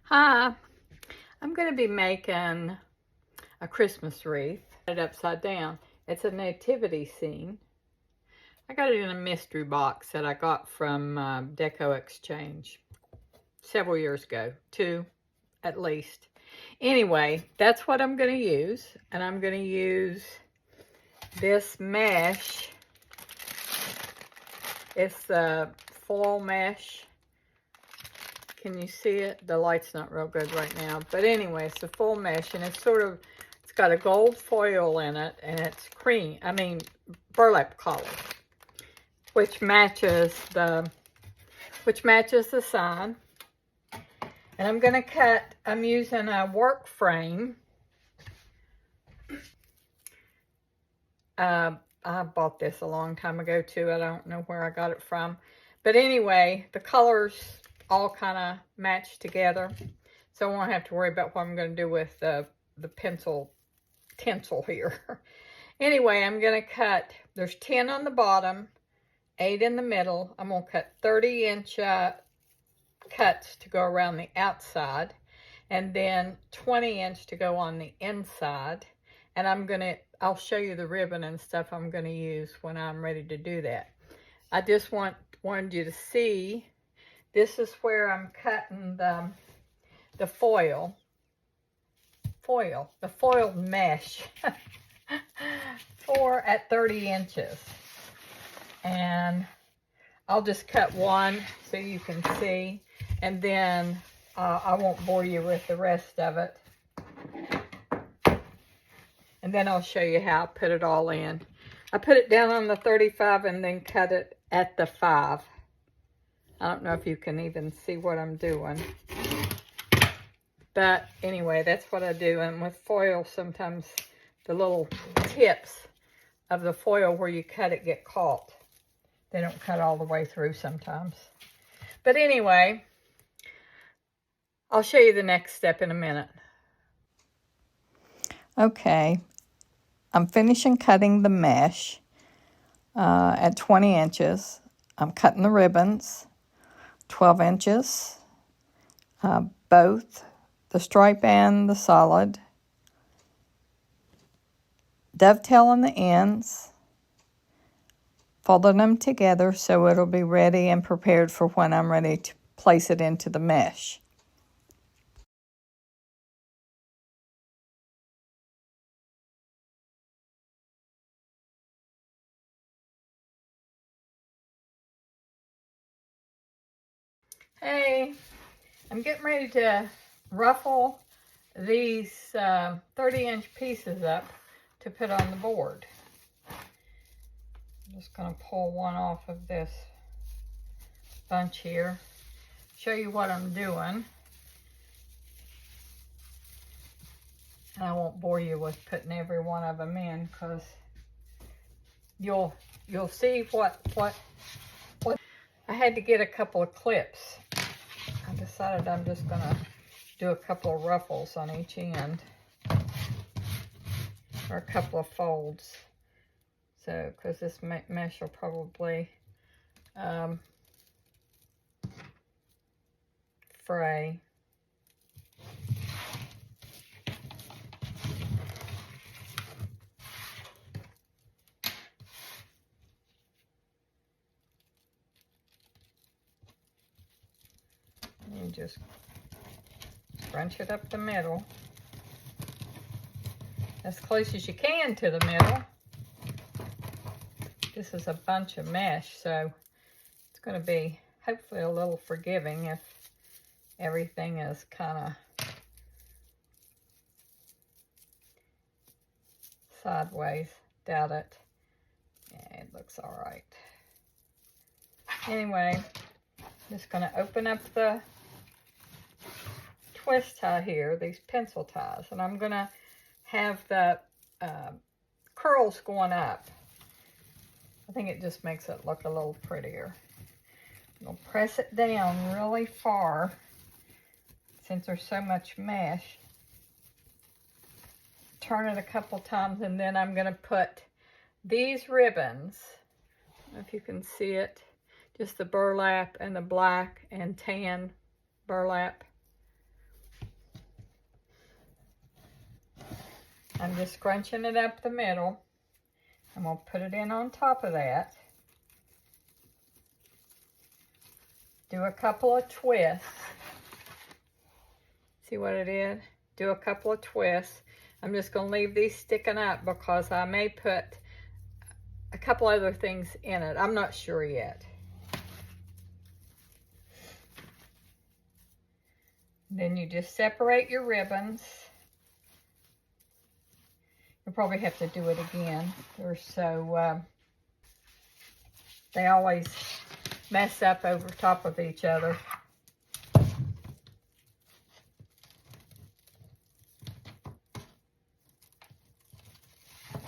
Hi, I'm going to be making a Christmas wreath. It upside down. It's a nativity scene. I got it in a mystery box that I got from Deco Exchange several years ago, 2 at least. Anyway, that's what I'm going to use, and I'm going to use this mesh. It's the foil mesh. Can you see it? The light's not real good right now. But anyway, it's a full mesh, and it's got a gold foil in it, and it's burlap color, which matches the sign. And I'm gonna I'm using a work frame. I bought this a long time ago too. I don't know where I got it from. But anyway, the colors all kind of match together. So I won't have to worry about what I'm going to do with the pencil tinsel here. Anyway, I'm going to cut, there's 10 on the bottom, 8 in the middle. I'm going to cut 30-inch cuts to go around the outside, and then 20-inch to go on the inside. And I'll show you the ribbon and stuff I'm going to use when I'm ready to do that. I just wanted you to see, this is where I'm cutting the foil mesh at 30 inches. And I'll just cut one so you can see, and then I won't bore you with the rest of it. And then I'll show you how I put it all in. I put it down on the 35 and then cut it at the 5. I don't know if you can even see what I'm doing. But anyway, that's what I do. And with foil, sometimes the little tips of the foil where you cut it get caught. They don't cut all the way through sometimes. But anyway, I'll show you the next step in a minute. Okay, I'm finishing cutting the mesh at 20 inches. I'm cutting the ribbons, 12 inches, both the stripe and the solid. Dovetailing the ends, folding them together so it'll be ready and prepared for when I'm ready to place it into the mesh. Hey, I'm getting ready to ruffle these 30-inch pieces up to put on the board. I'm just going to pull one off of this bunch here, show you what I'm doing. And I won't bore you with putting every one of them in, because you'll see what I had to get a couple of clips. I decided I'm just going to do a couple of ruffles on each end, or a couple of folds. So, because this mesh will probably fray. You just scrunch it up the middle, as close as you can to the middle. This is a bunch of mesh, so it's going to be hopefully a little forgiving if everything is kind of sideways. Doubt it. Yeah, it looks all right. Anyway, just going to open up the twist tie here, these pencil ties, and I'm going to have the curls going up. I think it just makes it look a little prettier. You'll press it down really far since there's so much mesh. Turn it a couple times, and then I'm going to put these ribbons, I don't know if you can see it, just the burlap and the black and tan burlap. I'm just scrunching it up the middle. I'm going to put it in on top of that. Do a couple of twists. See what it is? Do a couple of twists. I'm just going to leave these sticking up because I may put a couple other things in it. I'm not sure yet. Then you just separate your ribbons. You'll probably have to do it again. They're so, they always mess up over top of each other.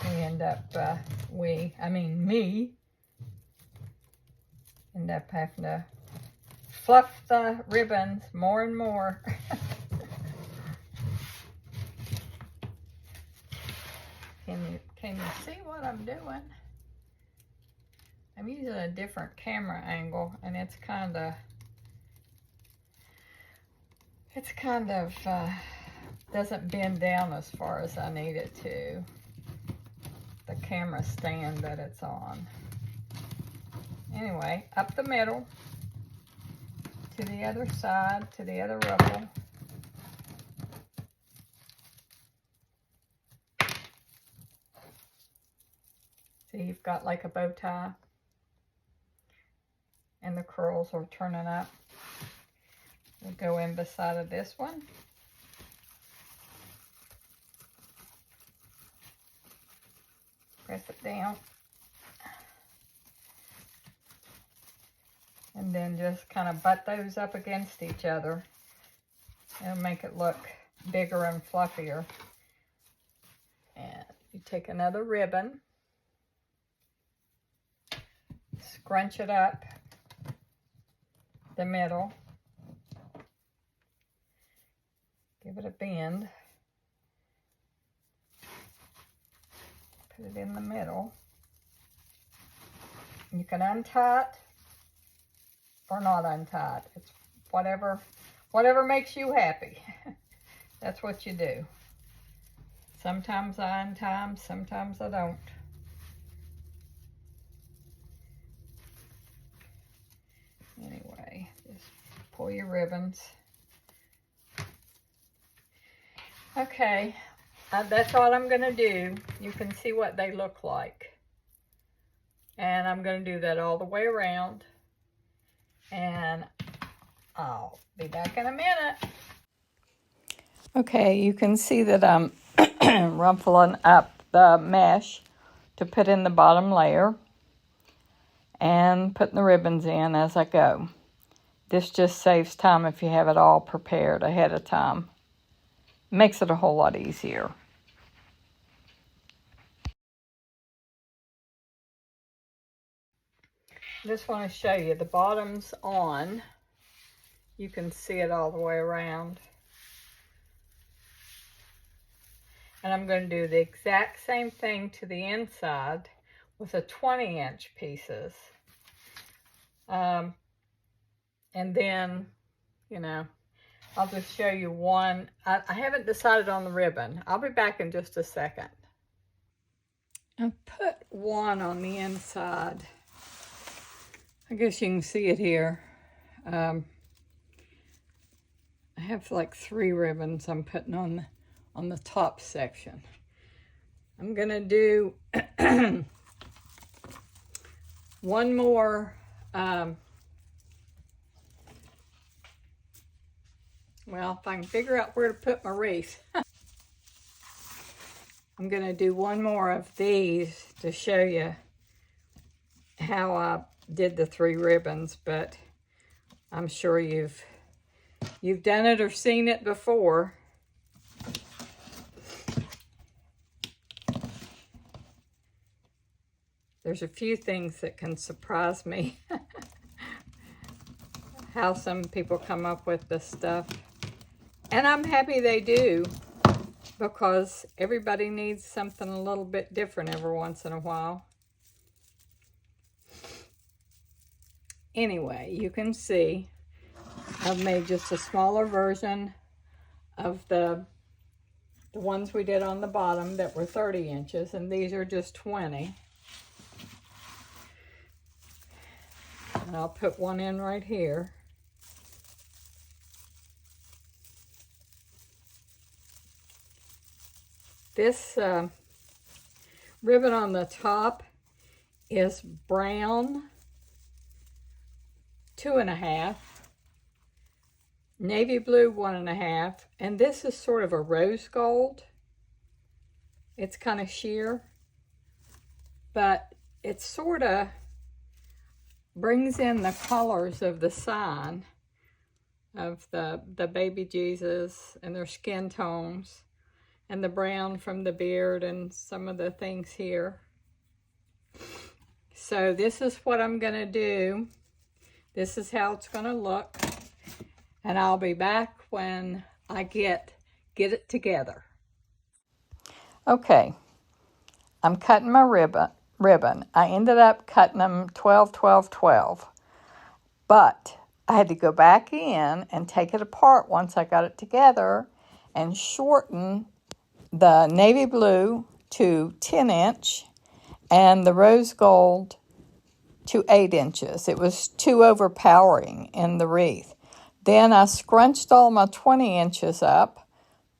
We end up, me, end up having to fluff the ribbons more and more. Can you see what I'm doing? I'm using a different camera angle, and it's kind of doesn't bend down as far as I need it to. The camera stand that it's on. Anyway, up the middle, to the other side, to the other ruffle. See, you've got like a bow tie, and the curls are turning up. We'll go in beside of this one. Press it down. And then just kind of butt those up against each other. It'll make it look bigger and fluffier. And you take another ribbon, scrunch it up the middle, give it a bend, put it in the middle. You can untie it or not untie it. It's whatever makes you happy. That's what you do. Sometimes I untie them, sometimes I don't. Anyway, just pull your ribbons. Okay, that's all I'm going to do. You can see what they look like. And I'm going to do that all the way around. And I'll be back in a minute. Okay, you can see that I'm ruffling up the mesh to put in the bottom layer and putting the ribbons in as I go. This just saves time if you have it all prepared ahead of time. Makes it a whole lot easier. Just want to show you the bottom's on. You can see it all the way around. And I'm going to do the exact same thing to the inside with the 20-inch pieces. And then, you know, I'll just show you one. I haven't decided on the ribbon. I'll be back in just a second. I put one on the inside. I guess you can see it here. I have like 3 ribbons I'm putting on the top section. I'm gonna do one more. Well, if I can figure out where to put my wreath. I'm gonna do one more of these to show you how I did the 3 ribbons, but I'm sure you've done it or seen it before. There's a few things that can surprise me. How some people come up with this stuff. And I'm happy they do, because everybody needs something a little bit different every once in a while. Anyway, you can see I've made just a smaller version of the the ones we did on the bottom that were 30 inches, and these are just 20. And I'll put one in right here. This ribbon on the top is brown, 2.5, navy blue, 1.5, and this is sort of a rose gold. It's kind of sheer, but it sort of brings in the colors of the sign of the baby Jesus and their skin tones, and the brown from the beard and some of the things here. So this is what I'm going to do. This is how it's going to look. And I'll be back when I get it together. Okay, I'm cutting my ribbon. I ended up cutting them 12, 12, 12. But I had to go back in and take it apart once I got it together and shorten the navy blue to 10 inch and the rose gold to 8 inches. It was too overpowering in the wreath. Then I scrunched all my 20 inches up,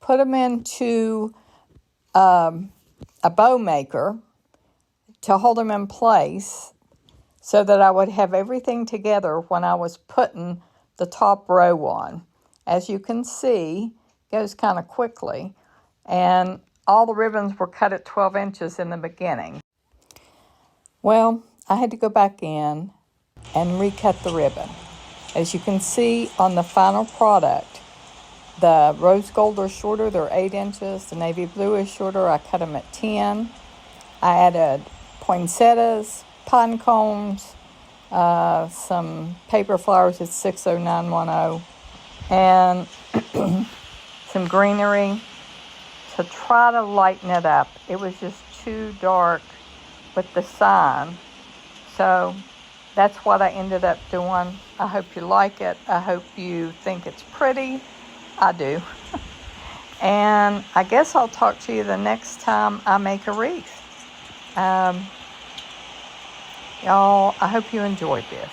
put them into a bow maker to hold them in place so that I would have everything together when I was putting the top row on. As you can see, it goes kind of quickly. And all the ribbons were cut at 12 inches in the beginning. Well, I had to go back in and recut the ribbon. As you can see on the final product, the rose gold are shorter, they're 8 inches. The navy blue is shorter, I cut them at 10. I added poinsettias, pine cones, some paper flowers at 60910, and some greenery to try to lighten it up. It was just too dark with the sign. So that's what I ended up doing. I hope you like it. I hope you think it's pretty. I do. And I guess I'll talk to you the next time I make a wreath. Y'all, I hope you enjoyed this.